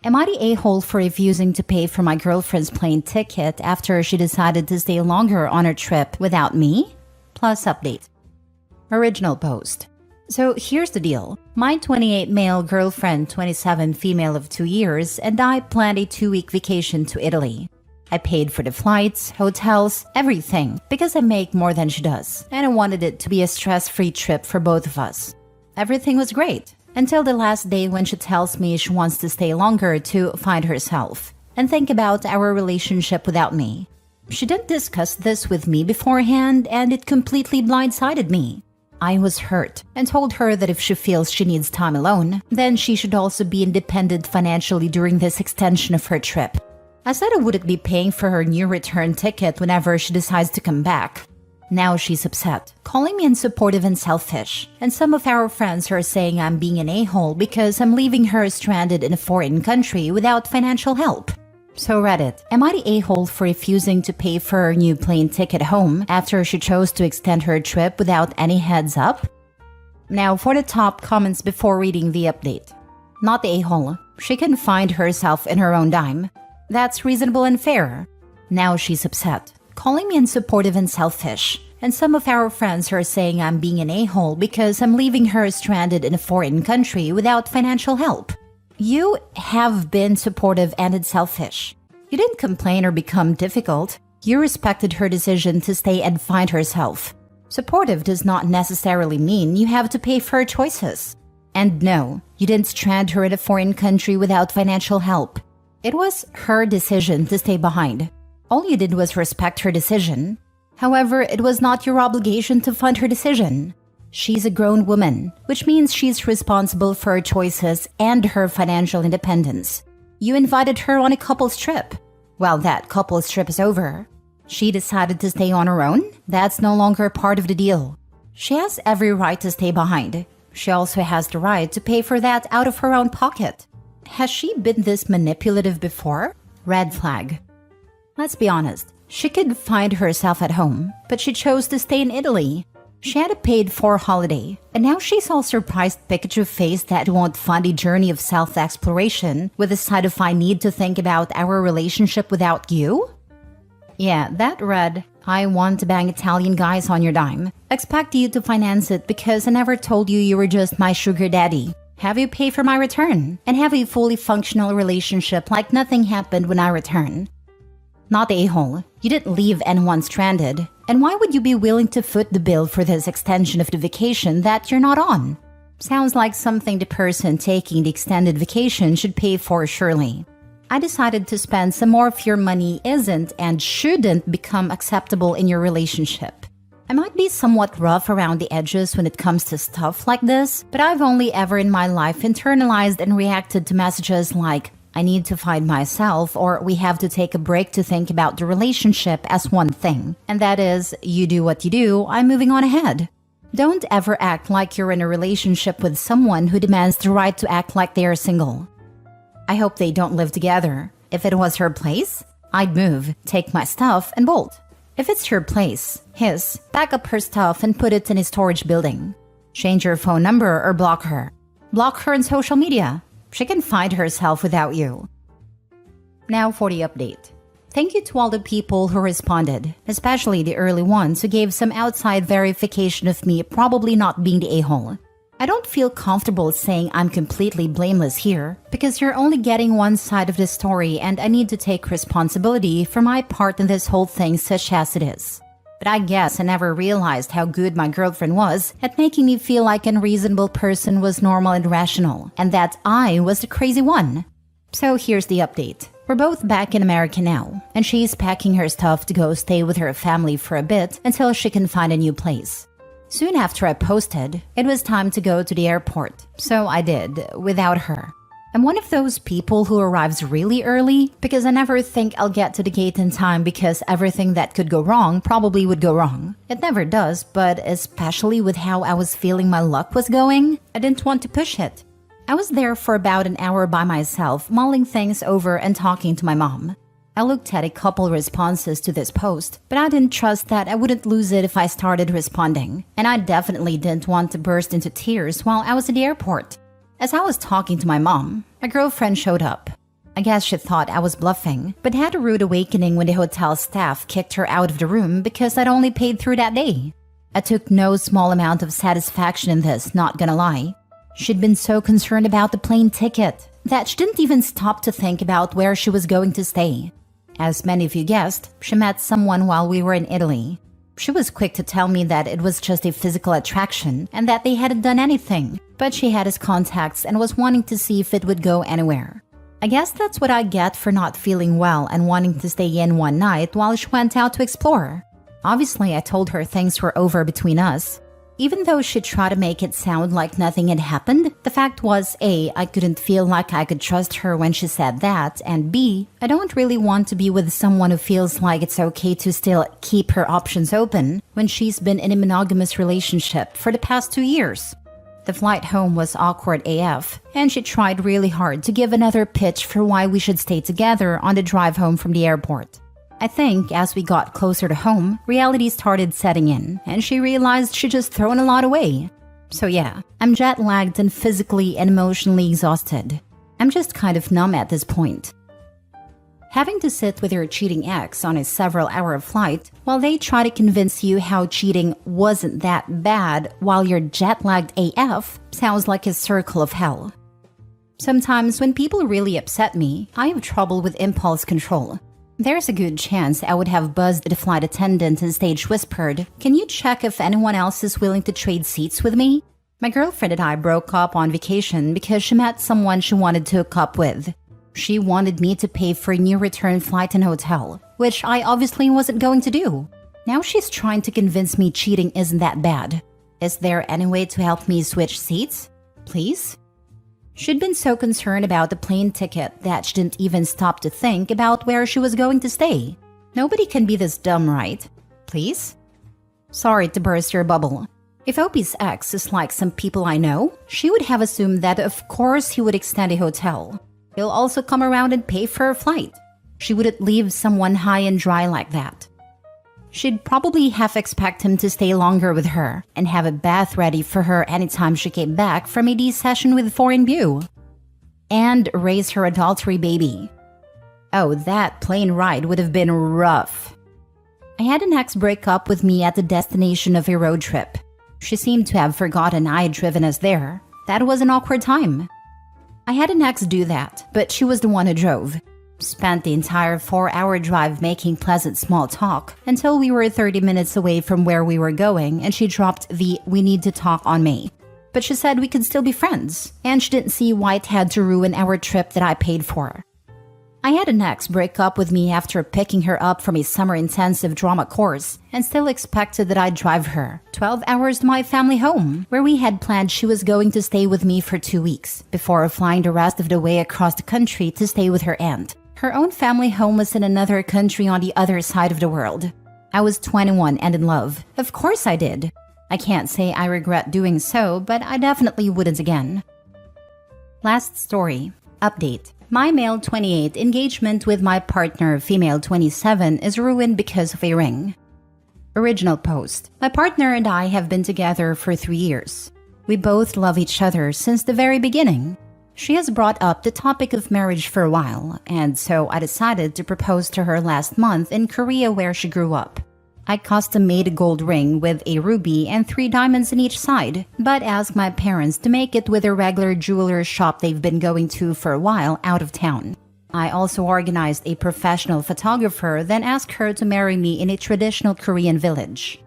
Am I the a-hole for refusing to pay for my girlfriend's plane ticket after she decided to stay longer on her trip without me? Plus update. Original post. So here's the deal. My 28 male girlfriend, 27 female of 2 years, and I planned a 2-week vacation to Italy. I paid for the flights, hotels, everything, because I make more than she does, and I wanted it to be a stress-free trip for both of us. Everything was great, until the last day when she tells me she wants to stay longer to find herself and think about our relationship without me. She didn't discuss this with me beforehand, and it completely blindsided me. I was hurt and told her that if she feels she needs time alone, then she should also be independent financially during this extension of her trip. I said I wouldn't be paying for her new return ticket whenever she decides to come back. Now she's upset, calling me unsupportive and selfish, and some of our friends are saying I'm being an a-hole because I'm leaving her stranded in a foreign country without financial help. So Reddit, am I the a-hole for refusing to pay for her new plane ticket home after she chose to extend her trip without any heads up? Now for the top comments before reading the update. Not the a-hole. She can find herself in her own dime. That's reasonable and fair. Now she's upset, calling me unsupportive and selfish, and some of our friends are saying I'm being an a-hole because I'm leaving her stranded in a foreign country without financial help. You have been supportive and selfish. You didn't complain or become difficult. You respected her decision to stay and find herself. Supportive does not necessarily mean you have to pay for her choices. And no, you didn't strand her in a foreign country without financial help. It was her decision to stay behind. All you did was respect her decision. However, it was not your obligation to fund her decision. She's a grown woman, which means she's responsible for her choices and her financial independence. You invited her on a couple's trip. Well, that couple's trip is over. She decided to stay on her own? That's no longer part of the deal. She has every right to stay behind. She also has the right to pay for that out of her own pocket. Has she been this manipulative before? Red flag. Let's be honest. She could find herself at home, but she chose to stay in Italy. She had a paid-for holiday, and now she's all surprised Pikachu face that won't fund a journey of self-exploration with the side of I need to think about our relationship without you? Yeah, that read, I want to bang Italian guys on your dime. Expect you to finance it because I never told you you were just my sugar daddy. Have you pay for my return, and have a fully functional relationship like nothing happened when I return. Not the a-hole. You didn't leave anyone stranded. And why would you be willing to foot the bill for this extension of the vacation that you're not on? Sounds like something the person taking the extended vacation should pay for surely. I decided to spend some more of your money isn't and shouldn't become acceptable in your relationship. I might be somewhat rough around the edges when it comes to stuff like this, but I've only ever in my life internalized and reacted to messages like, I need to find myself, or we have to take a break to think about the relationship as one thing. And that is, you do what you do, I'm moving on ahead. Don't ever act like you're in a relationship with someone who demands the right to act like they are single. I hope they don't live together. If it was her place, I'd move, take my stuff, and bolt. If it's her place, his, pack up her stuff and put it in a storage building. Change your phone number or block her. Block her on social media. She can find herself without you. Now for the update. Thank you to all the people who responded, especially the early ones who gave some outside verification of me probably not being the a-hole. I don't feel comfortable saying I'm completely blameless here, because you're only getting one side of the story and I need to take responsibility for my part in this whole thing such as it is. But I guess I never realized how good my girlfriend was at making me feel like an unreasonable person was normal and rational, and that I was the crazy one. So here's the update. We're both back in America now, and she's packing her stuff to go stay with her family for a bit until she can find a new place. Soon after I posted, it was time to go to the airport, so I did, without her. I'm one of those people who arrives really early because I never think I'll get to the gate in time because everything that could go wrong probably would go wrong. It never does, but especially with how I was feeling my luck was going, I didn't want to push it. I was there for about an hour by myself, mulling things over and talking to my mom. I looked at a couple responses to this post, but I didn't trust that I wouldn't lose it if I started responding. And I definitely didn't want to burst into tears while I was at the airport. As I was talking to my mom, my girlfriend showed up. I guess she thought I was bluffing, but had a rude awakening when the hotel staff kicked her out of the room because I'd only paid through that day. I took no small amount of satisfaction in this, not gonna lie. She'd been so concerned about the plane ticket that she didn't even stop to think about where she was going to stay. As many of you guessed, she met someone while we were in Italy. She was quick to tell me that it was just a physical attraction and that they hadn't done anything, but she had his contacts and was wanting to see if it would go anywhere. I guess that's what I get for not feeling well and wanting to stay in one night while she went out to explore. Obviously, I told her things were over between us. Even though she tried to make it sound like nothing had happened, the fact was A, I couldn't feel like I could trust her when she said that, and B, I don't really want to be with someone who feels like it's okay to still keep her options open when she's been in a monogamous relationship for the past 2 years. The flight home was awkward AF, and she tried really hard to give another pitch for why we should stay together on the drive home from the airport. I think as we got closer to home, reality started setting in, and she realized she'd just thrown a lot away. So yeah, I'm jet-lagged and physically and emotionally exhausted. I'm just kind of numb at this point. Having to sit with your cheating ex on a several-hour flight while they try to convince you how cheating wasn't that bad while you're jet-lagged AF sounds like a circle of hell. Sometimes when people really upset me, I have trouble with impulse control. There's a good chance I would have buzzed the flight attendant and stage whispered, "Can you check if anyone else is willing to trade seats with me?" My girlfriend and I broke up on vacation because she met someone she wanted to hook up with. She wanted me to pay for a new return flight and hotel, which I obviously wasn't going to do. Now she's trying to convince me cheating isn't that bad. Is there any way to help me switch seats? Please? She'd been so concerned about the plane ticket that she didn't even stop to think about where she was going to stay. Nobody can be this dumb, right? Please? Sorry to burst your bubble. If Opie's ex is like some people I know, she would have assumed that of course he would extend a hotel. He'll also come around and pay for her flight. She wouldn't leave someone high and dry like that. She'd probably half expect him to stay longer with her and have a bath ready for her anytime she came back from a D session with foreign view. And raise her adultery baby. Oh, that plane ride would have been rough. I had an ex break up with me at the destination of a road trip. She seemed to have forgotten I had driven us there. That was an awkward time. I had an ex do that, but she was the one who drove. Spent the entire 4-hour drive making pleasant small talk until we were 30 minutes away from where we were going and she dropped the "we need to talk" on me. But she said we could still be friends, and she didn't see why it had to ruin our trip that I paid for. I had an ex break up with me after picking her up from a summer intensive drama course and still expected that I'd drive her 12 hours to my family home, where we had planned she was going to stay with me for 2 weeks before flying the rest of the way across the country to stay with her aunt. Her own family home was in another country on the other side of the world. I was 21 and in love. Of course I did. I can't say I regret doing so, but I definitely wouldn't again. Last story. Update. My male 28 engagement with my partner female 27 is ruined because of a ring. Original post. My partner and I have been together for 3 years. We both love each other since the very beginning. She has brought up the topic of marriage for a while, and so I decided to propose to her last month in Korea where she grew up. I custom-made a gold ring with a ruby and 3 diamonds in each side, but asked my parents to make it with a regular jeweler's shop they've been going to for a while out of town. I also organized a professional photographer, then asked her to marry me in a traditional Korean village.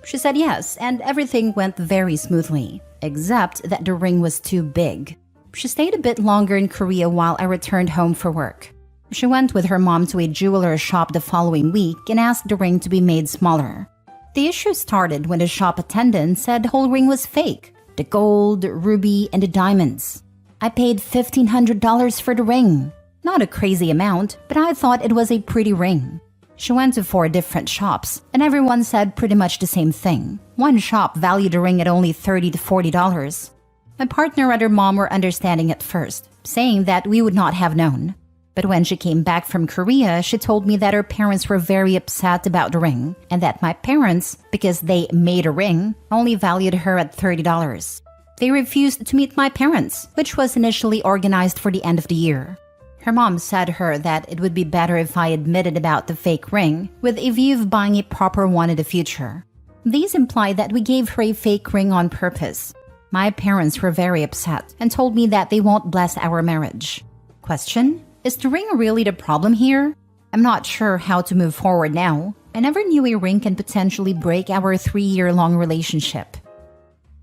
She said yes, and everything went very smoothly, except that the ring was too big. She stayed a bit longer in Korea while I returned home for work. She went with her mom to a jeweler's shop the following week and asked the ring to be made smaller. The issue started when the shop attendant said the whole ring was fake. The gold, ruby, and the diamonds. I paid $1,500 for the ring. Not a crazy amount, but I thought it was a pretty ring. She went to 4 different shops, and everyone said pretty much the same thing. One shop valued the ring at only $30 to $40. My partner and her mom were understanding at first, saying that we would not have known. But when she came back from Korea, she told me that her parents were very upset about the ring, and that my parents, because they made a ring, only valued her at $30. They refused to meet my parents, which was initially organized for the end of the year. Her mom said to her that it would be better if I admitted about the fake ring with a view of buying a proper one in the future. These imply that we gave her a fake ring on purpose. My parents were very upset and told me that they won't bless our marriage. Question: is the ring really the problem here? I'm not sure how to move forward now. I never knew a ring can potentially break our 3-year-long relationship.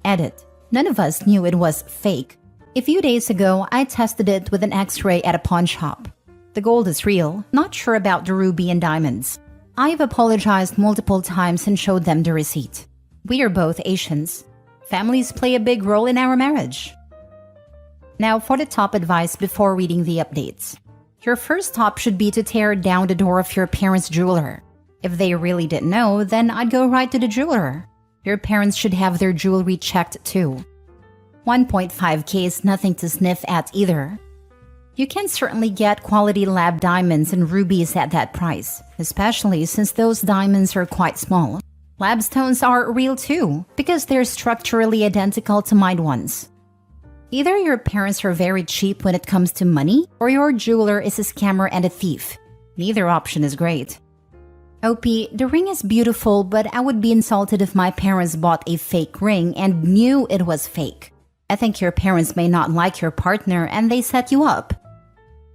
Edit: none of us knew it was fake. A few days ago, I tested it with an X-ray at a pawn shop. The gold is real, not sure about the ruby and diamonds. I've apologized multiple times and showed them the receipt. We are both Asians. Families play a big role in our marriage. Now for the top advice before reading the updates. Your first top should be to tear down the door of your parents' jeweler. If they really didn't know, then I'd go right to the jeweler. Your parents should have their jewelry checked too. 1.5K is nothing to sniff at either. You can certainly get quality lab diamonds and rubies at that price, especially since those diamonds are quite small. Lab stones are real too, because they're structurally identical to mined ones. Either your parents are very cheap when it comes to money, or your jeweler is a scammer and a thief. Neither option is great. OP, the ring is beautiful, but I would be insulted if my parents bought a fake ring and knew it was fake. I think your parents may not like your partner and they set you up.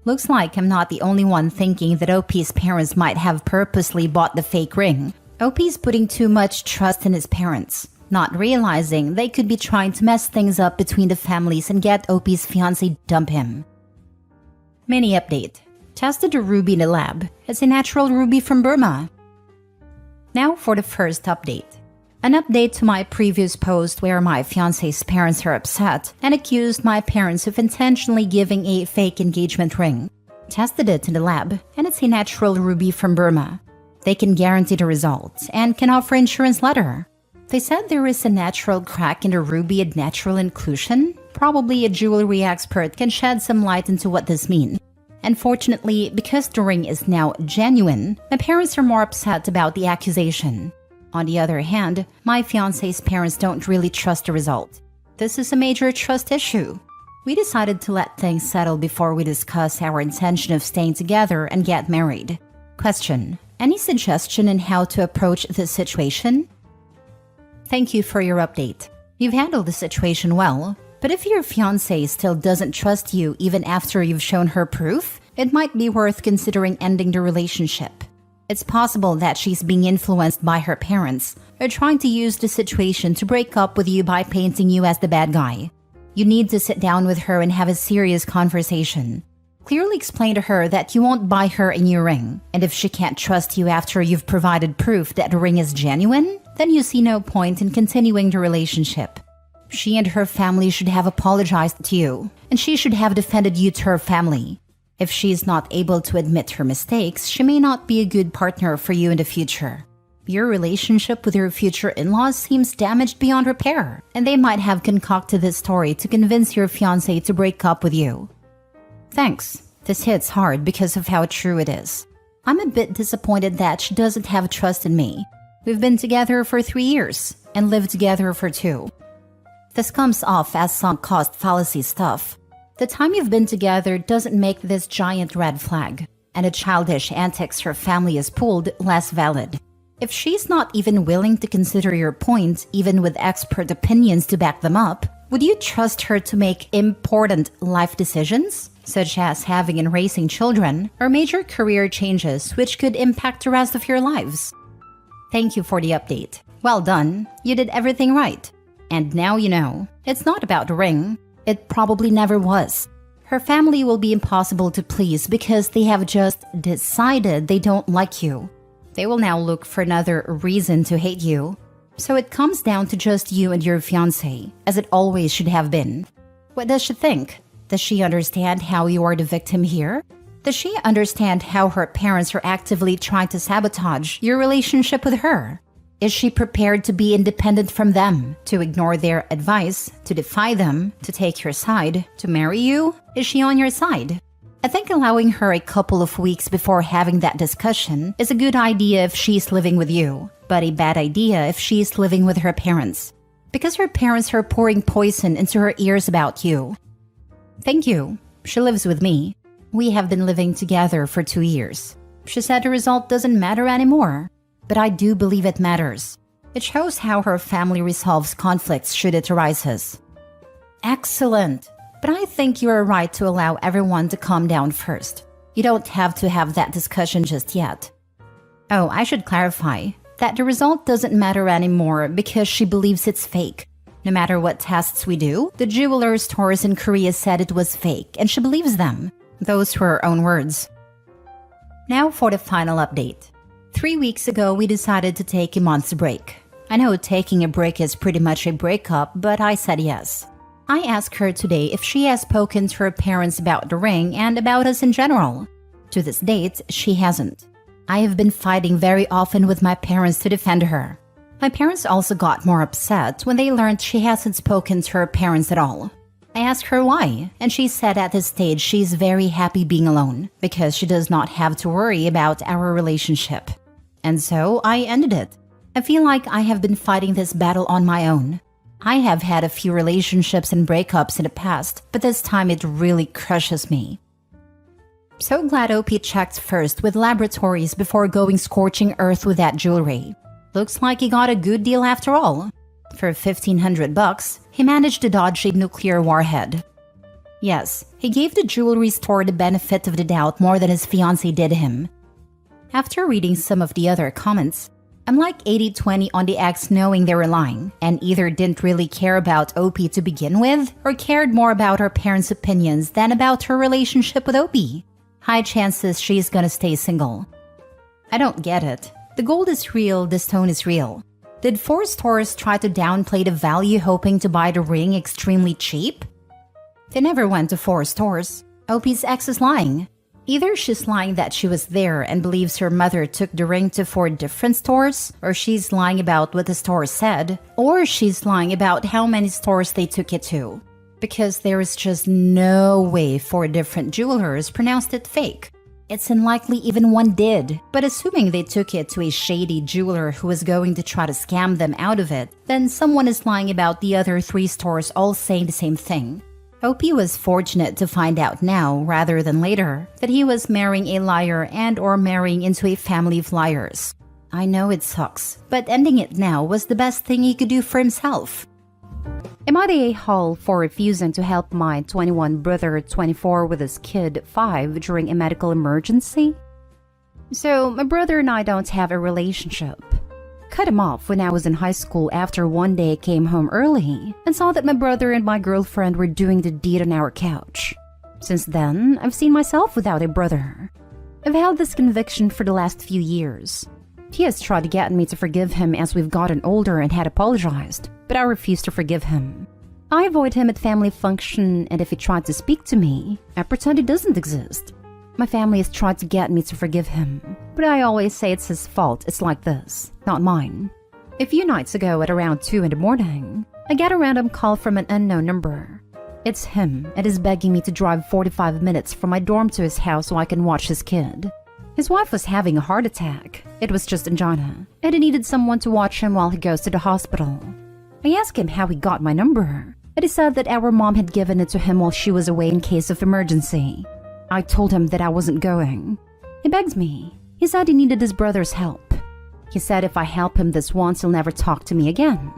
Looks like I'm not the only one thinking that OP's parents might have purposely bought the fake ring. OP's putting too much trust in his parents, not realizing they could be trying to mess things up between the families and get OP's fiancé dump him. Mini update. Tested a ruby in the lab. It's a natural ruby from Burma. Now for the first update. An update to my previous post where my fiancé's parents are upset and accused my parents of intentionally giving a fake engagement ring. Tested it in the lab, and it's a natural ruby from Burma. They can guarantee the results and can offer insurance letter. They said there is a natural crack in the ruby and natural inclusion. Probably a jewelry expert can shed some light into what this means. Unfortunately, because the ring is now genuine, my parents are more upset about the accusation. On the other hand, my fiancé's parents don't really trust the result. This is a major trust issue. We decided to let things settle before we discuss our intention of staying together and get married. Question: any suggestion in how to approach this situation? Thank you for your update. You've handled the situation well, but if your fiancé still doesn't trust you even after you've shown her proof, it might be worth considering ending the relationship. It's possible that she's being influenced by her parents or trying to use the situation to break up with you by painting you as the bad guy. You need to sit down with her and have a serious conversation. Clearly explain to her that you won't buy her a new ring, and if she can't trust you after you've provided proof that the ring is genuine, then you see no point in continuing the relationship. She and her family should have apologized to you, and she should have defended you to her family. If she's not able to admit her mistakes, she may not be a good partner for you in the future. Your relationship with your future in-laws seems damaged beyond repair, and they might have concocted this story to convince your fiancé to break up with you. Thanks. This hits hard because of how true it is. I'm a bit disappointed that she doesn't have trust in me. We've been together for 3 years and lived together for 2. This comes off as sunk cost fallacy stuff. The time you've been together doesn't make this giant red flag, and the childish antics her family has pulled less valid. If she's not even willing to consider your point, even with expert opinions to back them up, would you trust her to make important life decisions, such as having and raising children, or major career changes which could impact the rest of your lives? Thank you for the update. Well done. You did everything right. And now you know. It's not about the ring. It probably never was. Her family will be impossible to please because they have just decided they don't like you. They will now look for another reason to hate you. So it comes down to just you and your fiancé, as it always should have been. What does she think? Does she understand how you are the victim here? Does she understand how her parents are actively trying to sabotage your relationship with her? Is she prepared to be independent from them, to ignore their advice, to defy them, to take your side, to marry you? Is she on your side? I think allowing her a couple of weeks before having that discussion is a good idea if she's living with you, but a bad idea if she's living with her parents, because her parents are pouring poison into her ears about you. Thank you. She lives with me. We have been living together for 2 years. She said the result doesn't matter anymore, but I do believe it matters. It shows how her family resolves conflicts should it arises. Excellent! But I think you are right to allow everyone to calm down first. You don't have to have that discussion just yet. Oh, I should clarify that the result doesn't matter anymore because she believes it's fake. No matter what tests we do, the jeweler stores in Korea said it was fake, and she believes them. Those were her own words. Now for the final update. 3 weeks ago, we decided to take a month's break. I know taking a break is pretty much a breakup, but I said yes. I asked her today if she has spoken to her parents about the ring and about us in general. To this date, she hasn't. I have been fighting very often with my parents to defend her. My parents also got more upset when they learned she hasn't spoken to her parents at all. I asked her why, and she said at this stage she's very happy being alone because she does not have to worry about our relationship. And so I ended it. I feel like I have been fighting this battle on my own. I have had a few relationships and breakups in the past, but this time it really crushes me. So glad OP checked first with laboratories before going scorching earth with that jewelry. Looks like he got a good deal after all. For $1,500, he managed to dodge a nuclear warhead. Yes, he gave the jewelry store the benefit of the doubt more than his fiancée did him. After reading some of the other comments, I'm like 80-20 on the ex knowing they were lying and either didn't really care about OP to begin with or cared more about her parents' opinions than about her relationship with OP. High chances she's gonna stay single. I don't get it. The gold is real, the stone is real. Did 4 stores try to downplay the value hoping to buy the ring extremely cheap? They never went to 4 stores. OP's ex is lying. Either she's lying that she was there and believes her mother took the ring to 4 different stores, or she's lying about what the store said, or she's lying about how many stores they took it to. Because there is just no way 4 different jewelers pronounced it fake. It's unlikely even one did, but assuming they took it to a shady jeweler who was going to try to scam them out of it, then someone is lying about the other 3 stores all saying the same thing. OP was fortunate to find out now, rather than later, that he was marrying a liar and or marrying into a family of liars. I know it sucks, but ending it now was the best thing he could do for himself. Am I the a-hole for refusing to help my 21 brother 24 with his kid 5 during a medical emergency? So, my brother and I don't have a relationship. Cut him off when I was in high school after one day I came home early and saw that my brother and my girlfriend were doing the deed on our couch. Since then, I've seen myself without a brother. I've held this conviction for the last few years. He has tried to get me to forgive him as we've gotten older and had apologized, but I refuse to forgive him. I avoid him at family function, and if he tried to speak to me, I pretend he doesn't exist. My family has tried to get me to forgive him, but I always say it's his fault it's like this, not mine. A few nights ago at around 2 in the morning, I get a random call from an unknown number. It's him and is begging me to drive 45 minutes from my dorm to his house so I can watch his kid. His wife was having a heart attack. It was just angina, and he needed someone to watch him while he goes to the hospital. I asked him how he got my number, and he said that our mom had given it to him while she was away in case of emergency. I told him that I wasn't going. He begged me. He said he needed his brother's help. He said if I help him this once, he'll never talk to me again.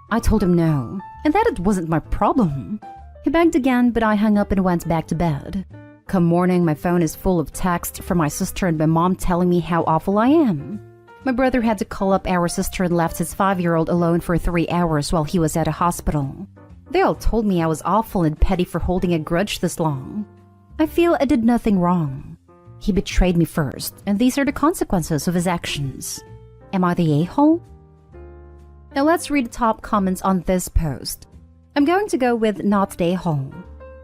I told him no, and that it wasn't my problem. He begged again, but I hung up and went back to bed. Come morning, my phone is full of texts from my sister and my mom telling me how awful I am. My brother had to call up our sister and left his 5-year-old alone for 3 hours while he was at a hospital. They all told me I was awful and petty for holding a grudge this long. I feel I did nothing wrong. He betrayed me first, and these are the consequences of his actions. Am I the a-hole? Now let's read the top comments on this post. I'm going to go with not the a-hole.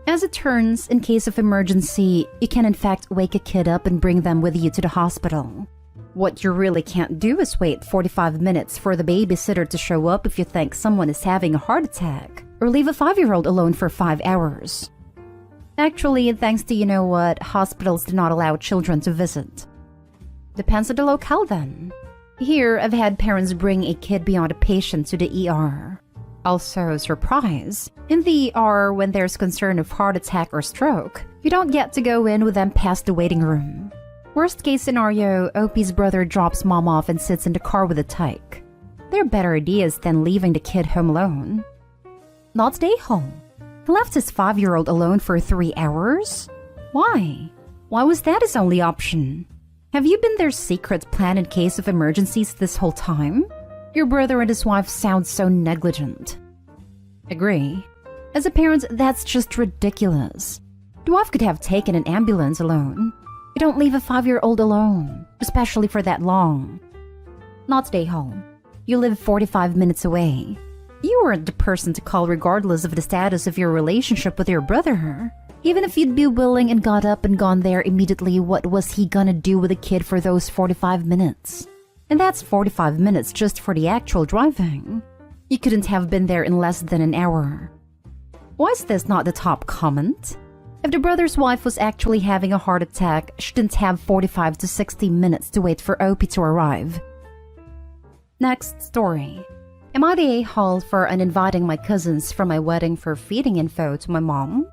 As it turns, in case of emergency, you can in fact wake a kid up and bring them with you to the hospital. What you really can't do is wait 45 minutes for the babysitter to show up if you think someone is having a heart attack, or leave a 5-year-old alone for 5 hours. Actually, thanks to hospitals do not allow children to visit. Depends on the locale then. Here, I've had parents bring a kid beyond a patient to the ER. Also, surprise, in the ER when there's concern of heart attack or stroke, You don't get to go in with them past the waiting room. Worst case scenario, OP's brother drops mom off and sits in the car with a tyke. There are better ideas than leaving the kid home alone. Not stay home. He left his 5-year-old alone for 3 hours? Why? Why was that his only option? Have you been their secret plan in case of emergencies this whole time? Your brother and his wife sound so negligent. Agree. As a parent, that's just ridiculous. The wife could have taken an ambulance alone. You don't leave a 5-year-old alone, especially for that long. Not stay home. You live 45 minutes away. You weren't the person to call regardless of the status of your relationship with your brother. Even if you'd be willing and got up and gone there immediately, what was he gonna do with a kid for those 45 minutes? And that's 45 minutes just for the actual driving. You couldn't have been there in less than an hour. Why is this not the top comment? If the brother's wife was actually having a heart attack, she didn't have 45 to 60 minutes to wait for OP to arrive. Next story. Am I the a-hole for uninviting my cousins for my wedding for feeding info to my mom?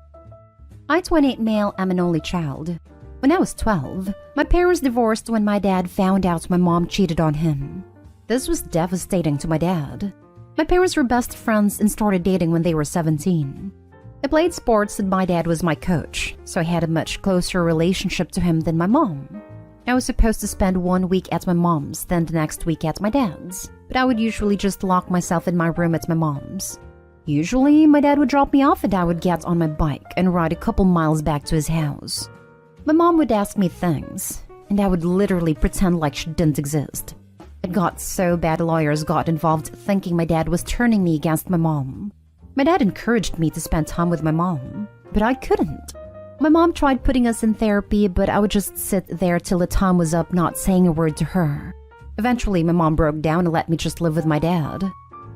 I, 28 male, am an only child. When I was 12, my parents divorced when my dad found out my mom cheated on him. This was devastating to my dad. My parents were best friends and started dating when they were 17. I played sports and my dad was my coach, so I had a much closer relationship to him than my mom. I was supposed to spend 1 week at my mom's, then the next week at my dad's, but I would usually just lock myself in my room at my mom's. Usually, my dad would drop me off and I would get on my bike and ride a couple miles back to his house. My mom would ask me things, and I would literally pretend like she didn't exist. It got so bad lawyers got involved thinking my dad was turning me against my mom. My dad encouraged me to spend time with my mom, but I couldn't. My mom tried putting us in therapy, but I would just sit there till the time was up not saying a word to her. Eventually, my mom broke down and let me just live with my dad.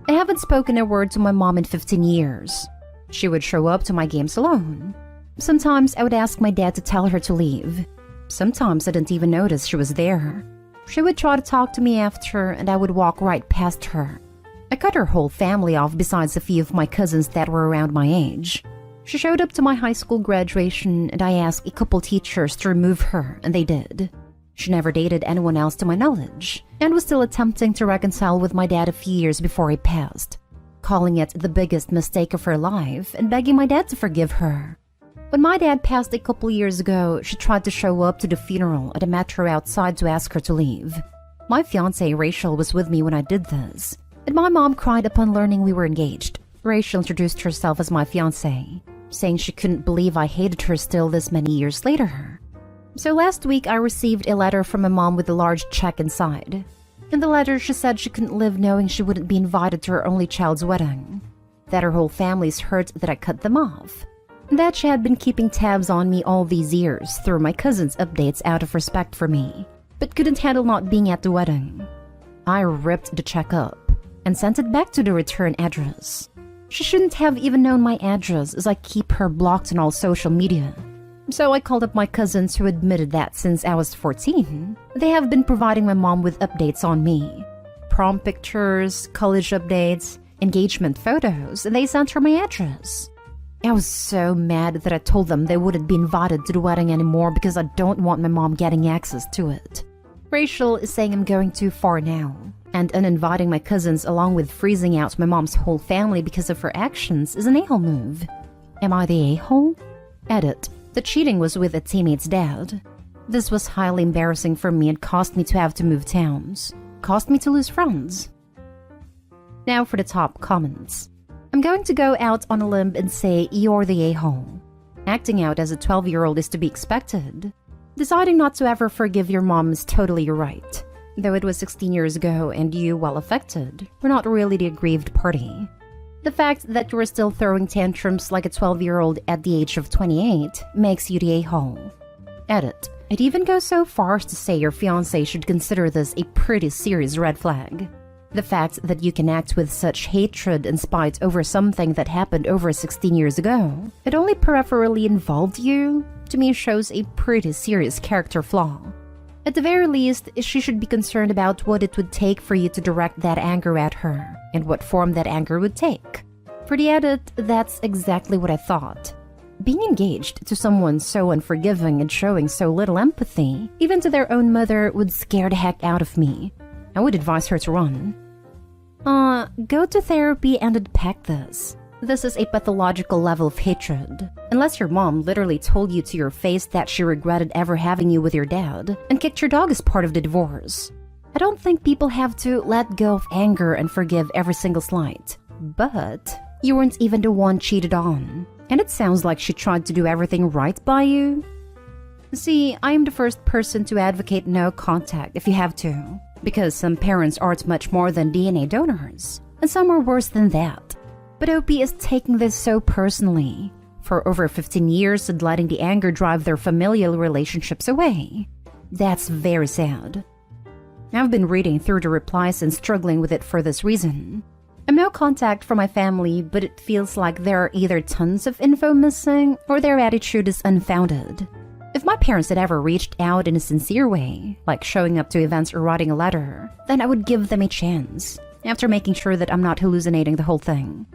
I haven't spoken a word to my mom in 15 years. She would show up to my games alone. Sometimes I would ask my dad to tell her to leave. Sometimes I didn't even notice she was there. She would try to talk to me after, and I would walk right past her. I cut her whole family off besides a few of my cousins that were around my age. She showed up to my high school graduation, and I asked a couple teachers to remove her, and they did. She never dated anyone else to my knowledge, and was still attempting to reconcile with my dad a few years before he passed, calling it the biggest mistake of her life and begging my dad to forgive her. When my dad passed a couple years ago, she tried to show up to the funeral at a metro outside to ask her to leave. My fiancé Rachel was with me when I did this, and my mom cried upon learning we were engaged. Rachel introduced herself as my fiancé, saying she couldn't believe I hated her still this many years later. So last week I received a letter from my mom with a large check inside. In the letter she said she couldn't live knowing she wouldn't be invited to her only child's wedding, that her whole family's hurt that I cut them off, and that she had been keeping tabs on me all these years through my cousin's updates out of respect for me, but couldn't handle not being at the wedding. I ripped the check up and sent it back to the return address. She shouldn't have even known my address as I keep her blocked on all social media. So I called up my cousins who admitted that since I was 14, they have been providing my mom with updates on me. Prom pictures, college updates, engagement photos, and they sent her my address. I was so mad that I told them they wouldn't be invited to the wedding anymore because I don't want my mom getting access to it. Rachel is saying I'm going too far now, and uninviting my cousins along with freezing out my mom's whole family because of her actions is an a-hole move. Am I the a-hole? Edit. The cheating was with a teammate's dad. This was highly embarrassing for me and caused me to have to move towns. Caused me to lose friends. Now for the top comments. I'm going to go out on a limb and say you're the a-hole. Acting out as a 12-year-old is to be expected. Deciding not to ever forgive your mom is totally your right. Though it was 16 years ago and you, while affected, were not really the aggrieved party. The fact that you were still throwing tantrums like a 12-year-old at the age of 28 makes you the a-hole. Edit. I'd even go so far as to say your fiancé should consider this a pretty serious red flag. The fact that you can act with such hatred and spite over something that happened over 16 years ago, it only peripherally involved you, to me shows a pretty serious character flaw. At the very least, she should be concerned about what it would take for you to direct that anger at her, and what form that anger would take. For the edit, that's exactly what I thought. being engaged to someone so unforgiving and showing so little empathy, even to their own mother, would scare the heck out of me. I would advise her to run. Go to therapy and unpack this. This is a pathological level of hatred. Unless your mom literally told you to your face that she regretted ever having you with your dad and kicked your dog as part of the divorce. I don't think people have to let go of anger and forgive every single slight. But you weren't even the one cheated on. And it sounds like she tried to do everything right by you. See, I am the first person to advocate no contact if you have to. Because some parents aren't much more than DNA donors. And some are worse than that. But OP is taking this so personally. For over 15 years and letting the anger drive their familial relationships away. That's very sad. I've been reading through the replies and struggling with it for this reason. I'm no contact from my family, but it feels like there are either tons of info missing or their attitude is unfounded. If my parents had ever reached out in a sincere way, like showing up to events or writing a letter, then I would give them a chance, after making sure that I'm not hallucinating the whole thing.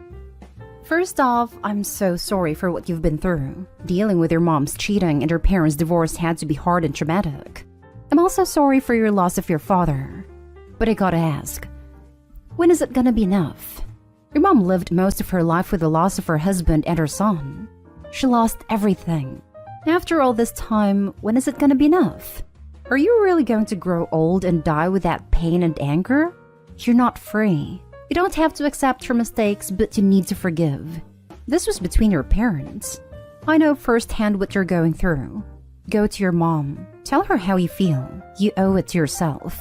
First off, I'm so sorry for what you've been through. Dealing with your mom's cheating and your parents' divorce had to be hard and traumatic. I'm also sorry for your loss of your father. But I gotta ask, when is it gonna be enough? Your mom lived most of her life with the loss of her husband and her son. She lost everything. After all this time, when is it gonna be enough? Are you really going to grow old and die with that pain and anger? You're not free. You don't have to accept your mistakes, but you need to forgive. This was between your parents. I know firsthand what you're going through. Go to your mom. Tell her how you feel. You owe it to yourself.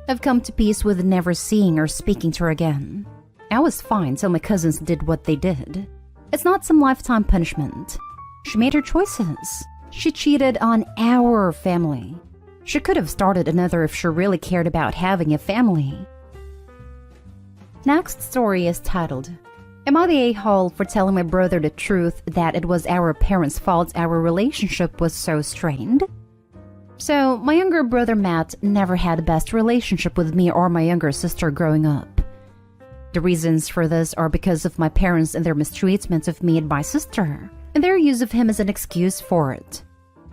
I've come to peace with never seeing or speaking to her again. I was fine till my cousins did what they did. It's not some lifetime punishment. She made her choices. She cheated on our family. She could have started another if she really cared about having a family. Next story is titled, Am I the a-hole for telling my brother the truth that it was our parents' fault our relationship was so strained? So, my younger brother Matt never had the best relationship with me or my younger sister growing up. The reasons for this are because of my parents and their mistreatment of me and my sister, and their use of him as an excuse for it.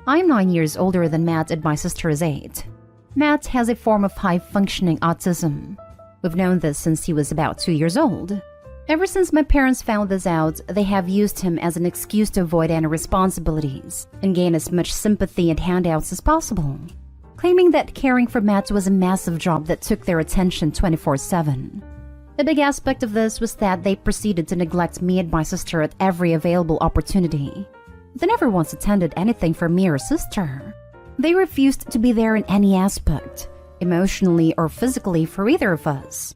I'm 9 years older than Matt and my sister is 8. Matt has a form of high-functioning autism. We've known this since he was about 2 years old. Ever since my parents found this out, they have used him as an excuse to avoid any responsibilities and gain as much sympathy and handouts as possible, claiming that caring for Matt was a massive job that took their attention 24/7. A big aspect of this was that they proceeded to neglect me and my sister at every available opportunity. They never once attended anything for me or sister. They refused to be there in any aspect, emotionally or physically, for either of us.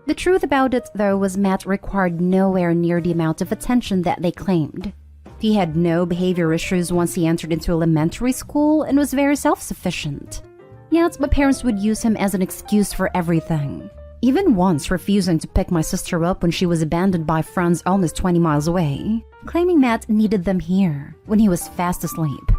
The truth about it, though, was Matt required nowhere near the amount of attention that they claimed. He had no behavior issues once he entered into elementary school and was very self-sufficient. Yet, my parents would use him as an excuse for everything. Even once refusing to pick my sister up when she was abandoned by friends almost 20 miles away, claiming Matt needed them here when he was fast asleep.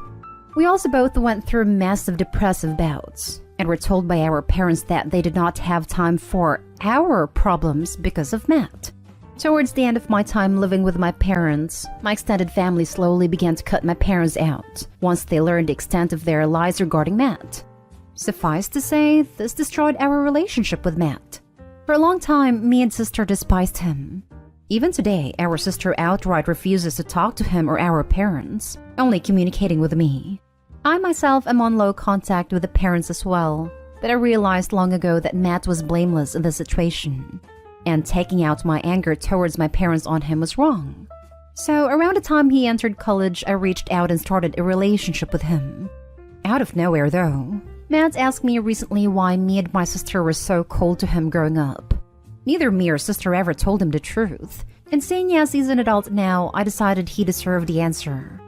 We also both went through massive depressive bouts, and were told by our parents that they did not have time for our problems because of Matt. Towards the end of my time living with my parents, my extended family slowly began to cut my parents out once they learned the extent of their lies regarding Matt. Suffice to say, this destroyed our relationship with Matt. For a long time, me and sister despised him. Even today, our sister outright refuses to talk to him or our parents, only communicating with me. I myself am on low contact with the parents as well, but I realized long ago that Matt was blameless in the situation, and taking out my anger towards my parents on him was wrong. So around the time he entered college, I reached out and started a relationship with him. Out of nowhere though, Matt asked me recently why me and my sister were so cold to him growing up. Neither me or sister ever told him the truth, and seeing as he's an adult now, I decided he deserved the answer.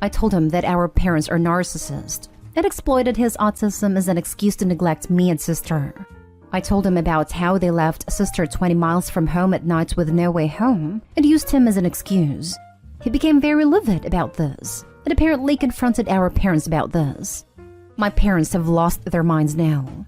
I told him that our parents are narcissists and exploited his autism as an excuse to neglect me and sister. I told him about how they left sister 20 miles from home at night with no way home and used him as an excuse. He became very livid about this and apparently confronted our parents about this. My parents have lost their minds now,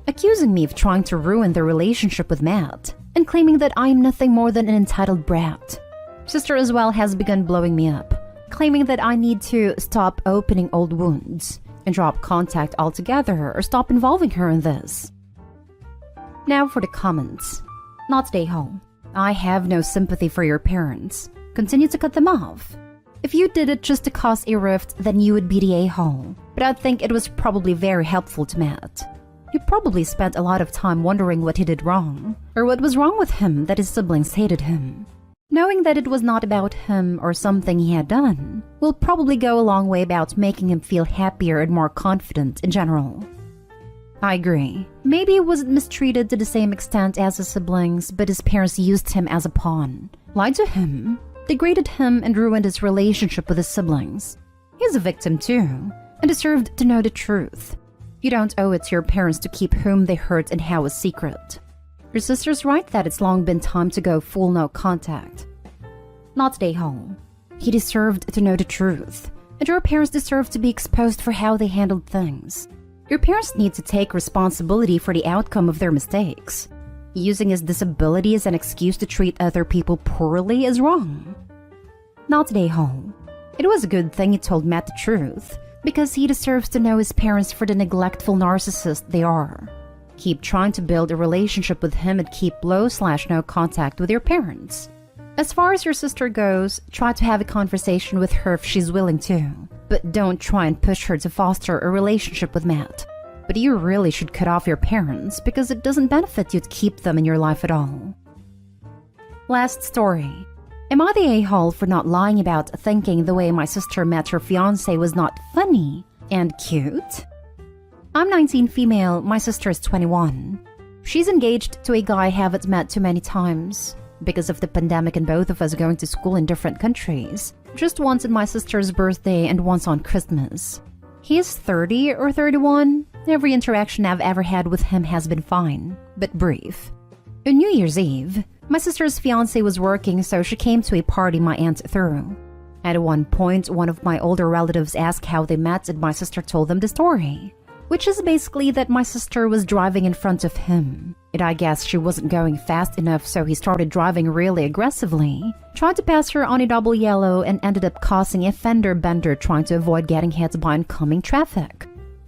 accusing me of trying to ruin their relationship with Matt and claiming that I am nothing more than an entitled brat. Sister as well has begun blowing me up, claiming that I need to stop opening old wounds and drop contact altogether or stop involving her in this. Now for the comments. Not stay home. I have no sympathy for your parents. Continue to cut them off. If you did it just to cause a rift, then you would be the a-hole. But I think it was probably very helpful to Matt. He probably spent a lot of time wondering what he did wrong, or what was wrong with him that his siblings hated him. Knowing that it was not about him or something he had done will probably go a long way about making him feel happier and more confident in general. I agree. Maybe he wasn't mistreated to the same extent as his siblings, but his parents used him as a pawn, lied to him, degraded him, and ruined his relationship with his siblings. He's a victim too, and deserved to know the truth. You don't owe it to your parents to keep whom they hurt and how a secret. Your sister's right that it's long been time to go full no contact. Not stay home. He deserved to know the truth, and your parents deserve to be exposed for how they handled things. Your parents need to take responsibility for the outcome of their mistakes. Using his disability as an excuse to treat other people poorly is wrong. Not stay home. It was a good thing he told Matt the truth, because he deserves to know his parents for the neglectful narcissist they are. Keep trying to build a relationship with him and keep low/no contact with your parents. As far as your sister goes, try to have a conversation with her if she's willing to, but don't try and push her to foster a relationship with Matt. But you really should cut off your parents because it doesn't benefit you to keep them in your life at all. Last story. Am I the a-hole for not lying about thinking the way my sister met her fiancé was not funny and cute? I'm 19 female, my sister is 21. She's engaged to a guy I haven't met too many times. Because of the pandemic and both of us going to school in different countries. Just once on my sister's birthday and once on Christmas. He is 30 or 31. Every interaction I've ever had with him has been fine, but brief. On New Year's Eve, my sister's fiancé was working, so she came to a party my aunt threw. At one point, one of my older relatives asked how they met and my sister told them the story. Which is basically that my sister was driving in front of him. And I guess she wasn't going fast enough, so he started driving really aggressively, tried to pass her on a double yellow, and ended up causing a fender bender trying to avoid getting hit by oncoming traffic.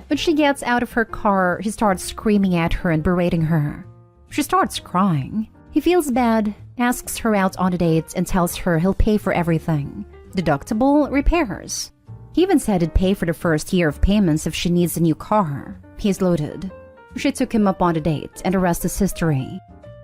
When she gets out of her car, he starts screaming at her and berating her. She starts crying. He feels bad, asks her out on a date, and tells her he'll pay for everything. Deductible, repairs. He even said he'd pay for the first year of payments if she needs a new car. He's loaded. She took him up on a date, and the rest is history.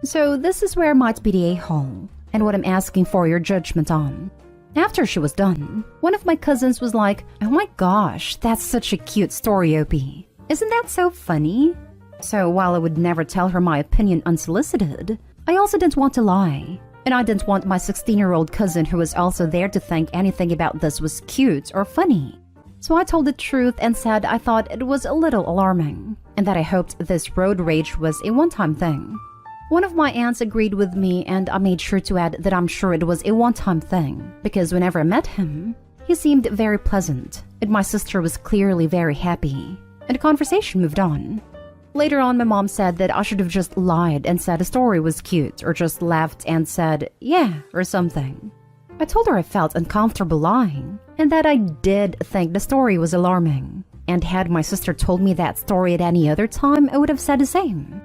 So this is where I might be the a-hole, and what I'm asking for your judgment on. After she was done, one of my cousins was like, "Oh my gosh, that's such a cute story, Opie. Isn't that so funny?" So while I would never tell her my opinion unsolicited, I also didn't want to lie. And I didn't want my 16-year-old cousin who was also there to think anything about this was cute or funny. So I told the truth and said I thought it was a little alarming, and that I hoped this road rage was a one-time thing. One of my aunts agreed with me, and I made sure to add that I'm sure it was a one-time thing, because whenever I met him, he seemed very pleasant, and my sister was clearly very happy, and the conversation moved on. Later on, my mom said that I should have just lied and said the story was cute, or just laughed and said, "yeah," or something. I told her I felt uncomfortable lying, and that I did think the story was alarming. And had my sister told me that story at any other time, I would have said the same.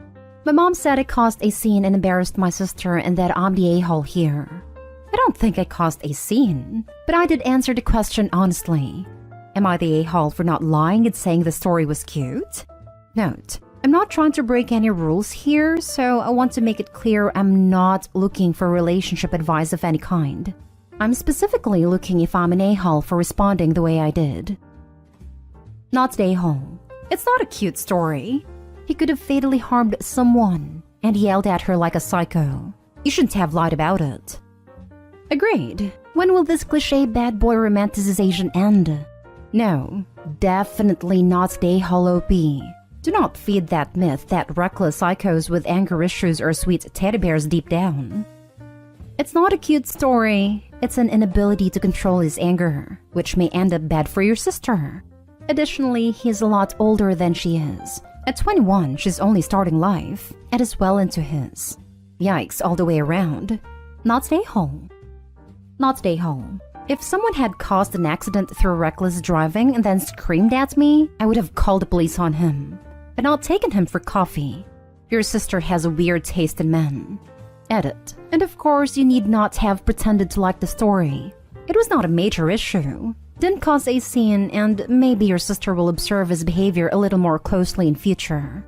My mom said I caused a scene and embarrassed my sister and that I'm the a-hole here. I don't think I caused a scene, but I did answer the question honestly. Am I the a-hole for not lying and saying the story was cute? Note. I'm not trying to break any rules here, so I want to make it clear I'm not looking for relationship advice of any kind. I'm specifically looking if I'm an a-hole for responding the way I did. Not the a-hole. It's not a cute story. He could have fatally harmed someone and yelled at her like a psycho. You shouldn't have lied about it. Agreed. When will this cliché bad boy romanticization end? No, definitely not the a-hole OP. Do not feed that myth that reckless psychos with anger issues are sweet teddy bears deep down. It's not a cute story. It's an inability to control his anger, which may end up bad for your sister. Additionally, he's a lot older than she is. At 21, she's only starting life, and is well into his. Yikes all the way around. Not stay home. Not stay home. If someone had caused an accident through reckless driving and then screamed at me, I would have called the police on him, but not taken him for coffee. Your sister has a weird taste in men. Edit. And of course, you need not have pretended to like the story. It was not a major issue. Didn't cause a scene, and maybe your sister will observe his behavior a little more closely in future.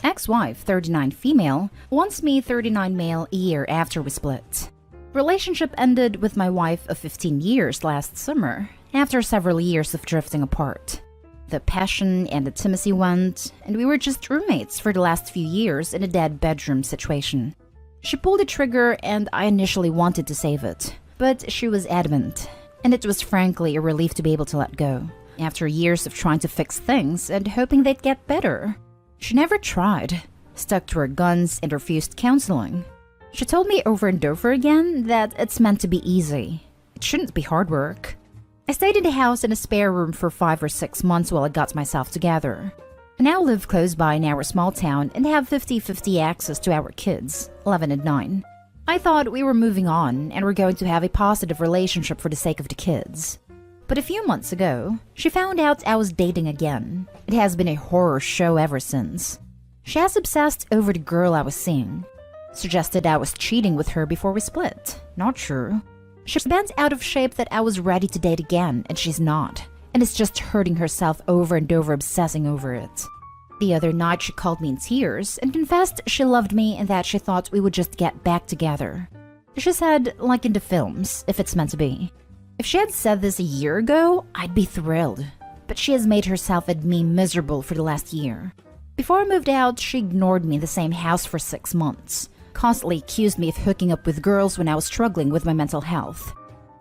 Ex-wife, 39 female, wants me 39 male a year after we split. Relationship ended with my wife of 15 years last summer, after several years of drifting apart. The passion and intimacy went, and we were just roommates for the last few years in a dead bedroom situation. She pulled the trigger and I initially wanted to save it, but she was adamant, and it was frankly a relief to be able to let go, after years of trying to fix things and hoping they'd get better. She never tried, stuck to her guns and refused counseling. She told me over and over again that it's meant to be easy. It shouldn't be hard work. I stayed in the house in a spare room for 5 or 6 months while I got myself together. I now live close by in our small town and have 50-50 access to our kids, 11 and 9. I thought we were moving on and were going to have a positive relationship for the sake of the kids. But a few months ago, she found out I was dating again. It has been a horror show ever since. She has obsessed over the girl I was seeing. Suggested I was cheating with her before we split. Not true. She's bent out of shape that I was ready to date again, and she's not. And is just hurting herself over and over, obsessing over it. The other night she called me in tears and confessed she loved me and that she thought we would just get back together. She said, like in the films, if it's meant to be. If she had said this a year ago, I'd be thrilled. But she has made herself and me miserable for the last year. Before I moved out, she ignored me in the same house for 6 months. Constantly accused me of hooking up with girls when I was struggling with my mental health.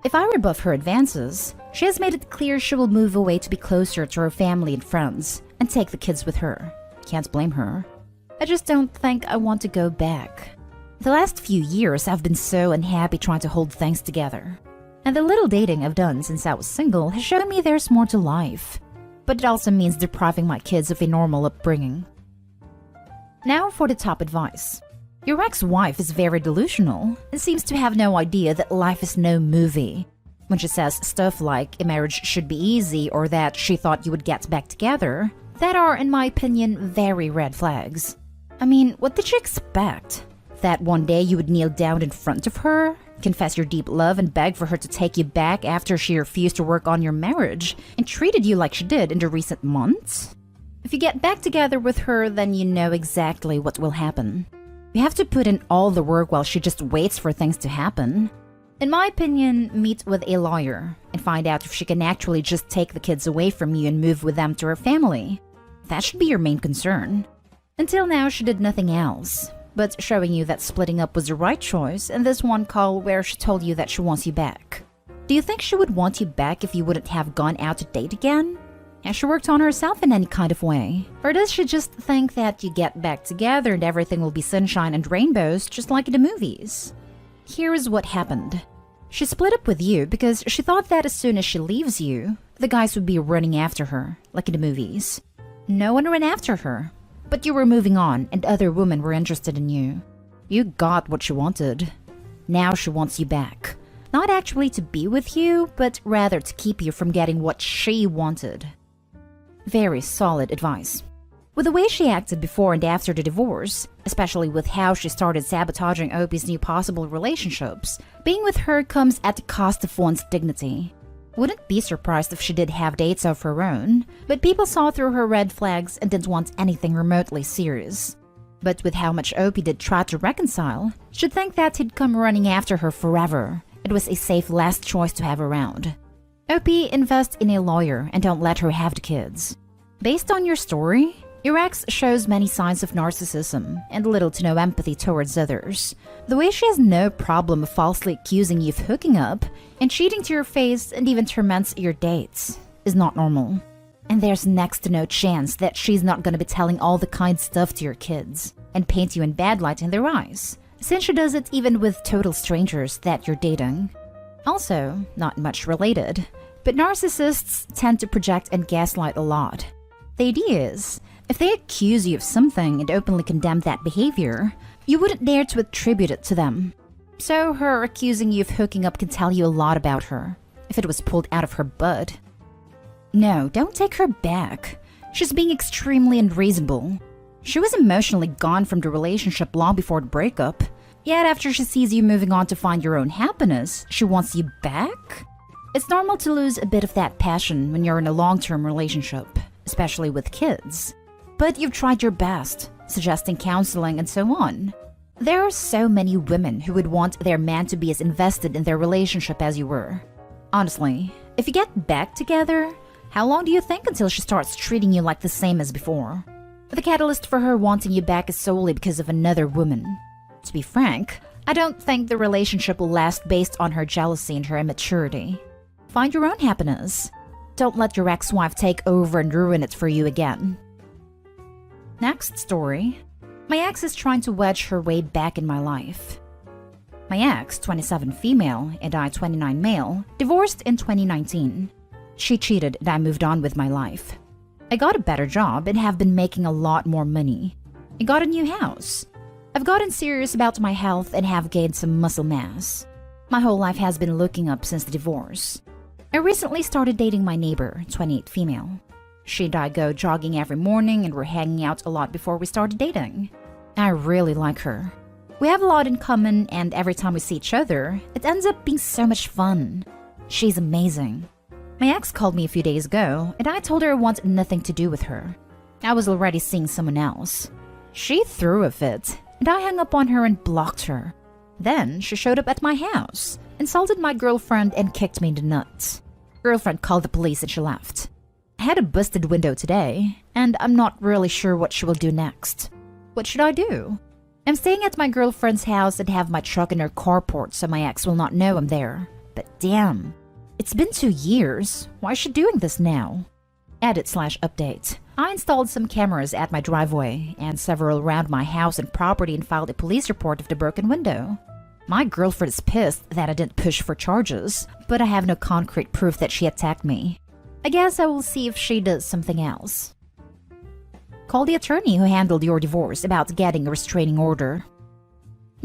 If I rebuff her advances, she has made it clear she will move away to be closer to her family and friends, and take the kids with her. Can't blame her. I just don't think I want to go back. The last few years I've been so unhappy trying to hold things together. And the little dating I've done since I was single has shown me there's more to life. But it also means depriving my kids of a normal upbringing. Now for the top advice. Your ex-wife is very delusional and seems to have no idea that life is no movie. When she says stuff like a marriage should be easy or that she thought you would get back together, that are, in my opinion, very red flags. I mean, what did she expect? That one day you would kneel down in front of her, confess your deep love and beg for her to take you back after she refused to work on your marriage and treated you like she did in the recent months? If you get back together with her, then you know exactly what will happen. You have to put in all the work while she just waits for things to happen. In my opinion, meet with a lawyer and find out if she can actually just take the kids away from you and move with them to her family. That should be your main concern. Until now, she did nothing else, but showing you that splitting up was the right choice in this one call where she told you that she wants you back. Do you think she would want you back if you wouldn't have gone out to date again? Has she worked on herself in any kind of way? Or does she just think that you get back together and everything will be sunshine and rainbows just like in the movies? Here's what happened. She split up with you because she thought that as soon as she leaves you, the guys would be running after her, like in the movies. No one ran after her, but you were moving on and other women were interested in you. You got what you wanted. Now she wants you back. Not actually to be with you, but rather to keep you from getting what she wanted. Very solid advice. With the way she acted before and after the divorce, especially with how she started sabotaging Opie's new possible relationships, being with her comes at the cost of one's dignity. Wouldn't be surprised if she did have dates of her own, but people saw through her red flags and didn't want anything remotely serious. But with how much Opie did try to reconcile, she'd think that he'd come running after her forever. It was a safe last choice to have around. Opie, invest in a lawyer and don't let her have the kids. Based on your story, your ex shows many signs of narcissism and little to no empathy towards others. The way she has no problem of falsely accusing you of hooking up and cheating to your face and even torments your dates is not normal. And there's next to no chance that she's not gonna be telling all the kind stuff to your kids and paint you in bad light in their eyes, since she does it even with total strangers that you're dating. Also, not much related, but narcissists tend to project and gaslight a lot. The idea is, if they accuse you of something and openly condemn that behavior, you wouldn't dare to attribute it to them. So her accusing you of hooking up can tell you a lot about her. if it was pulled out of her butt. No, don't take her back. She's being extremely unreasonable. She was emotionally gone from the relationship long before the breakup. Yet after she sees you moving on to find your own happiness, she wants you back? It's normal to lose a bit of that passion when you're in a long-term relationship, especially with kids. But you've tried your best, suggesting counseling and so on. There are so many women who would want their man to be as invested in their relationship as you were. Honestly, if you get back together, how long do you think until she starts treating you like the same as before? The catalyst for her wanting you back is solely because of another woman. To be frank, I don't think the relationship will last based on her jealousy and her immaturity. Find your own happiness. Don't let your ex-wife take over and ruin it for you again. Next story. My ex is trying to wedge her way back in my life. My ex, 27 female, and I, 29 male, divorced in 2019. She cheated and I moved on with my life. I got a better job and have been making a lot more money. I got a new house. I've gotten serious about my health and have gained some muscle mass. My whole life has been looking up since the divorce. I recently started dating my neighbor, 28 female. She and I go jogging every morning and we're hanging out a lot before we started dating. I really like her. We have a lot in common and every time we see each other, it ends up being so much fun. She's amazing. My ex called me a few days ago and I told her I want nothing to do with her. I was already seeing someone else. She threw a fit and I hung up on her and blocked her. Then she showed up at my house, insulted my girlfriend and kicked me in the nuts. Girlfriend called the police and she left. I had a busted window today and I'm not really sure what she will do next. What should I do? I'm staying at my girlfriend's house and have my truck in her carport so my ex will not know I'm there. But damn, it's been 2 years. Why is she doing this now? Edit/update. I installed some cameras at my driveway and several around my house and property and filed a police report of the broken window. My girlfriend is pissed that I didn't push for charges, but I have no concrete proof that she attacked me. I guess I will see if she does something else. Call the attorney who handled your divorce about getting a restraining order.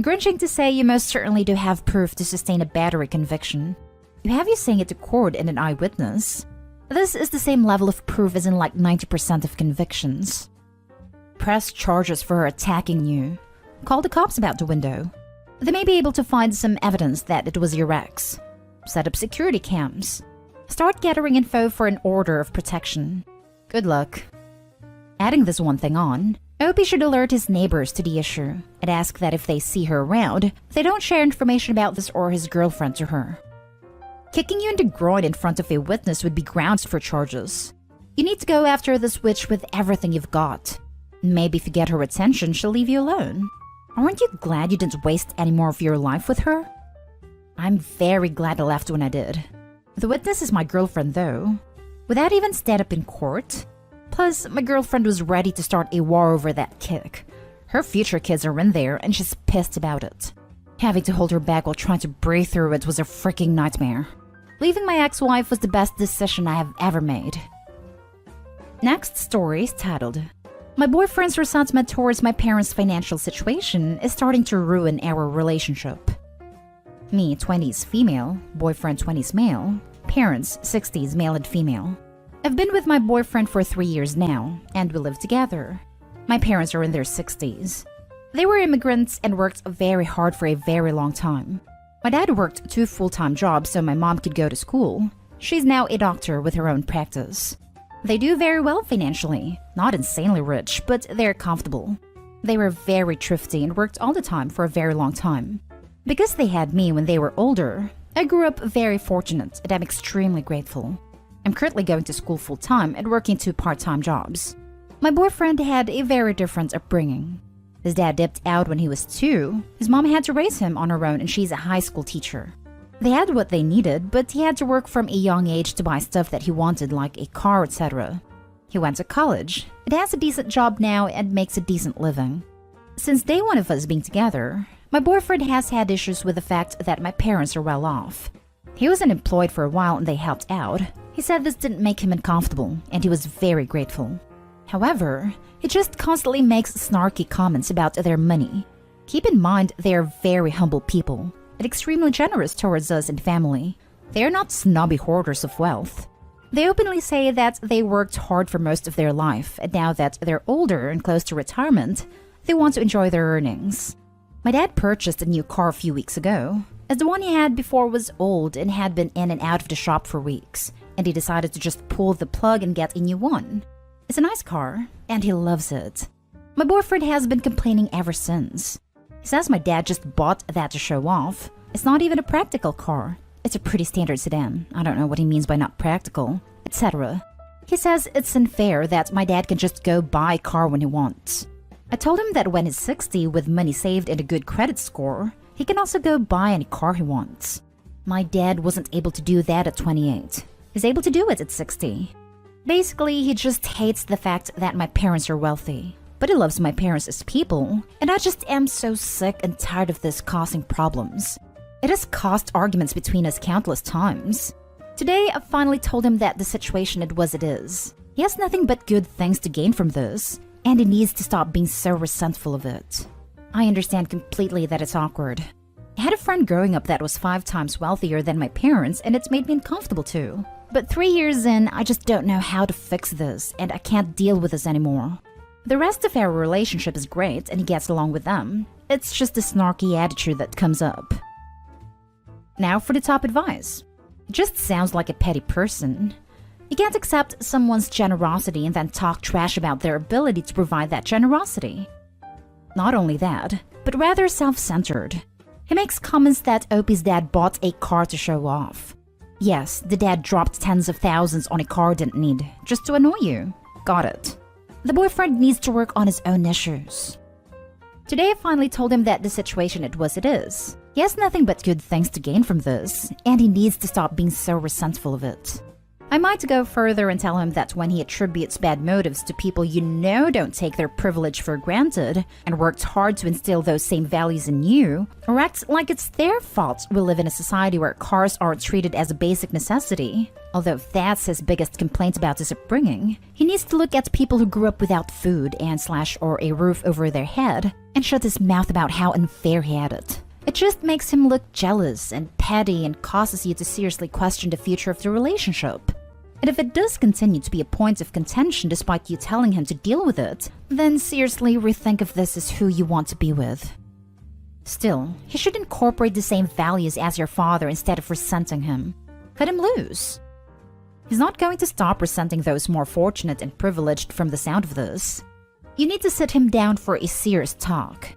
Grinching to say you most certainly do have proof to sustain a battery conviction. You have you saying it to court and an eyewitness. This is the same level of proof as in like 90% of convictions. Press charges for her attacking you. Call the cops about the window. They may be able to find some evidence that it was your ex. Set up security cams. Start gathering info for an order of protection. Good luck. Adding this one thing on, Opie should alert his neighbors to the issue and ask that if they see her around, they don't share information about this or his girlfriend to her. Kicking you in the groin in front of a witness would be grounds for charges. You need to go after this witch with everything you've got. Maybe if you get her attention, she'll leave you alone. Aren't you glad you didn't waste any more of your life with her? I'm very glad I left when I did. The witness is my girlfriend though. Would that even stand up in court? Plus, my girlfriend was ready to start a war over that kick. Her future kids are in there and she's pissed about it. Having to hold her back while trying to breathe through it was a freaking nightmare. Leaving my ex-wife was the best decision I have ever made. Next story is titled, My boyfriend's resentment towards my parents' financial situation is starting to ruin our relationship. Me, 20s female, boyfriend 20s male, parents 60s male and female. I've been with my boyfriend for 3 years now, and we live together. My parents are in their 60s. They were immigrants and worked very hard for a very long time. My dad worked 2 full-time jobs so my mom could go to school. She's now a doctor with her own practice. They do very well financially, not insanely rich, but they're comfortable. They were very thrifty and worked all the time for a very long time. Because they had me when they were older, I grew up very fortunate and I'm extremely grateful. I'm currently going to school full-time and working 2 part-time jobs. My boyfriend had a very different upbringing. His dad dipped out when he was 2. His mom had to raise him on her own and she's a high school teacher. They had what they needed, but he had to work from a young age to buy stuff that he wanted like a car, etc. He went to college, and has a decent job now and makes a decent living. Since day one of us being together, my boyfriend has had issues with the fact that my parents are well off. He was unemployed for a while and they helped out. He said this didn't make him uncomfortable and he was very grateful. However, he just constantly makes snarky comments about their money. Keep in mind they are very humble people and extremely generous towards us and family. They are not snobby hoarders of wealth. They openly say that they worked hard for most of their life, and now that they're older and close to retirement, they want to enjoy their earnings. My dad purchased a new car a few weeks ago, as the one he had before was old and had been in and out of the shop for weeks, and he decided to just pull the plug and get a new one. It's a nice car, and he loves it. My boyfriend has been complaining ever since. He says my dad just bought that to show off. It's not even a practical car. It's a pretty standard sedan. I don't know what he means by not practical, etc. He says it's unfair that my dad can just go buy a car when he wants. I told him that when he's 60 with money saved and a good credit score, he can also go buy any car he wants. My dad wasn't able to do that at 28. He's able to do it at 60. Basically, he just hates the fact that my parents are wealthy. But he loves my parents as people, and I just am so sick and tired of this causing problems. It has caused arguments between us countless times. Today, I finally told him that the situation is what it is. He has nothing but good things to gain from this, and he needs to stop being so resentful of it. I understand completely that it's awkward. I had a friend growing up that was 5 times wealthier than my parents, and it's made me uncomfortable too. But 3 years in, I just don't know how to fix this, and I can't deal with this anymore. The rest of our relationship is great, and he gets along with them. It's just the snarky attitude that comes up. Now for the top advice. It just sounds like a petty person. You can't accept someone's generosity and then talk trash about their ability to provide that generosity. Not only that, but rather self-centered. He makes comments that Opie's dad bought a car to show off. Yes, the dad dropped tens of thousands on a car he didn't need, just to annoy you. Got it. The boyfriend needs to work on his own issues. Today I finally told him that the situation is what it is. He has nothing but good things to gain from this, and he needs to stop being so resentful of it. I might go further and tell him that when he attributes bad motives to people you know don't take their privilege for granted and worked hard to instill those same values in you, or acts like it's their fault we live in a society where cars aren't treated as a basic necessity, although that's his biggest complaint about his upbringing, he needs to look at people who grew up without food or a roof over their head and shut his mouth about how unfair he had it. It just makes him look jealous and petty and causes you to seriously question the future of the relationship. And if it does continue to be a point of contention despite you telling him to deal with it, then seriously rethink if this is who you want to be with. Still, he should incorporate the same values as your father instead of resenting him. Cut him loose. He's not going to stop resenting those more fortunate and privileged from the sound of this. You need to sit him down for a serious talk.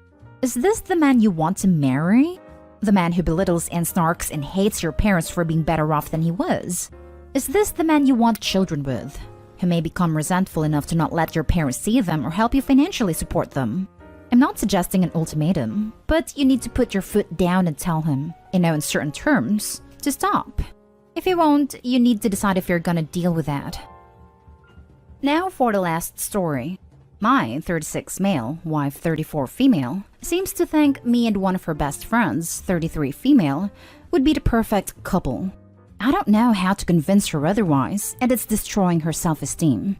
Is this the man you want to marry? The man who belittles and snarks and hates your parents for being better off than he was? Is this the man you want children with, who may become resentful enough to not let your parents see them or help you financially support them? I'm not suggesting an ultimatum, but you need to put your foot down and tell him, in uncertain terms, to stop. If he won't, you need to decide if you're gonna deal with that. Now for the last story. My 36 male, wife 34 female, seems to think me and one of her best friends, 33 female, would be the perfect couple. I don't know how to convince her otherwise, and it's destroying her self-esteem.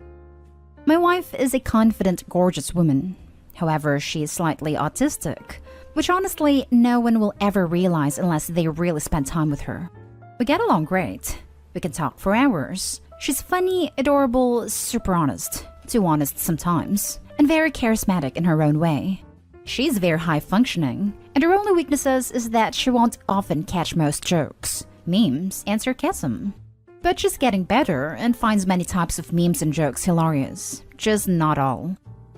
My wife is a confident, gorgeous woman. However, she is slightly autistic, which honestly no one will ever realize unless they really spend time with her. We get along great. We can talk for hours. She's funny, adorable, super honest. Too honest sometimes, and very charismatic in her own way. She's very high-functioning, and her only weaknesses is that she won't often catch most jokes, memes, and sarcasm. But she's getting better and finds many types of memes and jokes hilarious, just not all.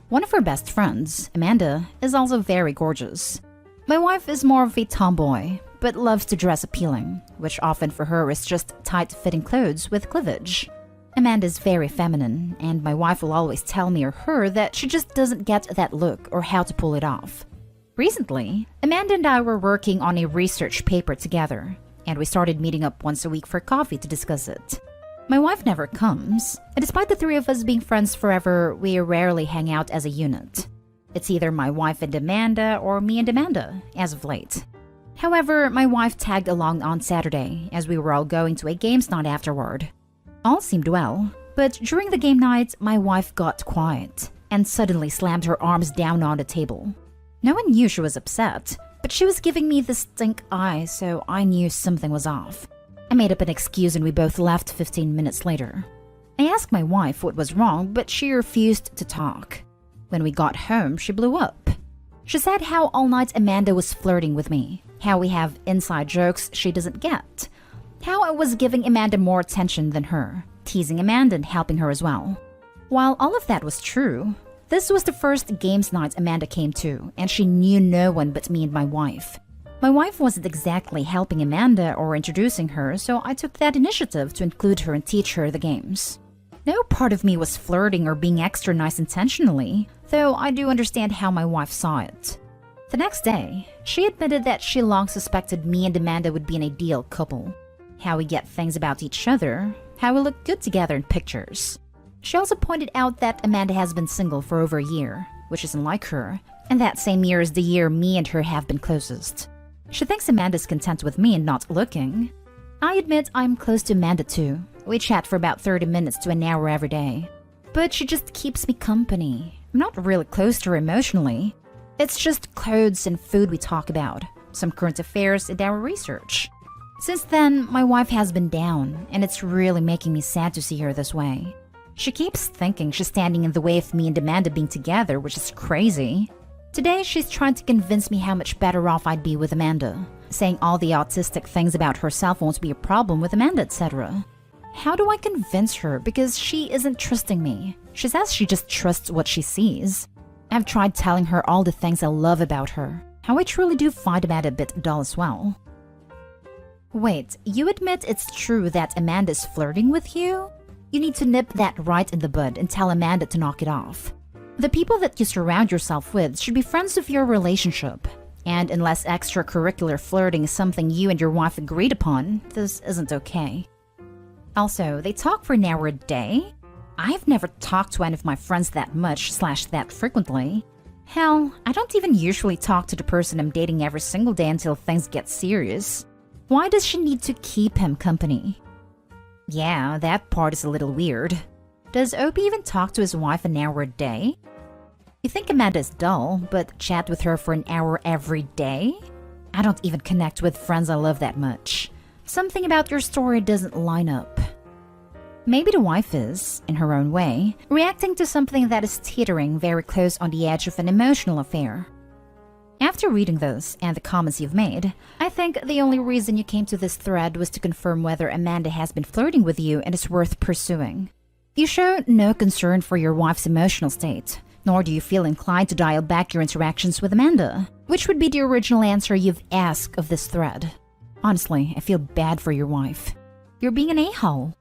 One of her best friends, Amanda, is also very gorgeous. My wife is more of a tomboy, but loves to dress appealing, which often for her is just tight-fitting clothes with cleavage. Amanda's very feminine, and my wife will always tell me or her that she just doesn't get that look or how to pull it off. Recently, Amanda and I were working on a research paper together, and we started meeting up once a week for coffee to discuss it. My wife never comes, and despite the three of us being friends forever, we rarely hang out as a unit. It's either my wife and Amanda or me and Amanda, as of late. However, my wife tagged along on Saturday, as we were all going to a games night afterward. All seemed well, but during the game night, my wife got quiet and suddenly slammed her arms down on the table. No one knew she was upset, but she was giving me the stink eye, so I knew something was off. I made up an excuse and we both left 15 minutes later. I asked my wife what was wrong, but she refused to talk. When we got home, she blew up. She said how all night Amanda was flirting with me, how we have inside jokes she doesn't get, how I was giving Amanda more attention than her, teasing Amanda and helping her as well. While all of that was true, this was the first games night Amanda came to, and she knew no one but me and my wife. My wife wasn't exactly helping Amanda or introducing her, so I took that initiative to include her and teach her the games. No part of me was flirting or being extra nice intentionally, though I do understand how my wife saw it. The next day, she admitted that she long suspected me and Amanda would be an ideal couple. How we get things about each other, how we look good together in pictures. She also pointed out that Amanda has been single for over a year, which isn't like her, and that same year is the year me and her have been closest. She thinks Amanda's content with me and not looking. I admit I'm close to Amanda too. We chat for about 30 minutes to an hour every day. But she just keeps me company. I'm not really close to her emotionally. It's just clothes and food we talk about, some current affairs and our research. Since then, my wife has been down, and it's really making me sad to see her this way. She keeps thinking she's standing in the way of me and Amanda being together, which is crazy. Today, she's trying to convince me how much better off I'd be with Amanda, saying all the autistic things about herself won't be a problem with Amanda, etc. How do I convince her? Because she isn't trusting me. She says she just trusts what she sees. I've tried telling her all the things I love about her, how I truly do find Amanda a bit dull as well. Wait, you admit it's true that Amanda's flirting with you? You need to nip that right in the bud and tell Amanda to knock it off. The people that you surround yourself with should be friends of your relationship. And unless extracurricular flirting is something you and your wife agreed upon, this isn't okay. Also, they talk for an hour a day? I've never talked to any of my friends that much / that frequently. Hell, I don't even usually talk to the person I'm dating every single day until things get serious. Why does she need to keep him company? Yeah, that part is a little weird. Does Opie even talk to his wife an hour a day? You think Amanda's dull, but chat with her for an hour every day? I don't even connect with friends I love that much. Something about your story doesn't line up. Maybe the wife is, in her own way, reacting to something that is teetering very close on the edge of an emotional affair. After reading this and the comments you've made, I think the only reason you came to this thread was to confirm whether Amanda has been flirting with you and is worth pursuing. You show no concern for your wife's emotional state, nor do you feel inclined to dial back your interactions with Amanda, which would be the original answer you've asked of this thread. Honestly, I feel bad for your wife. You're being an a-hole.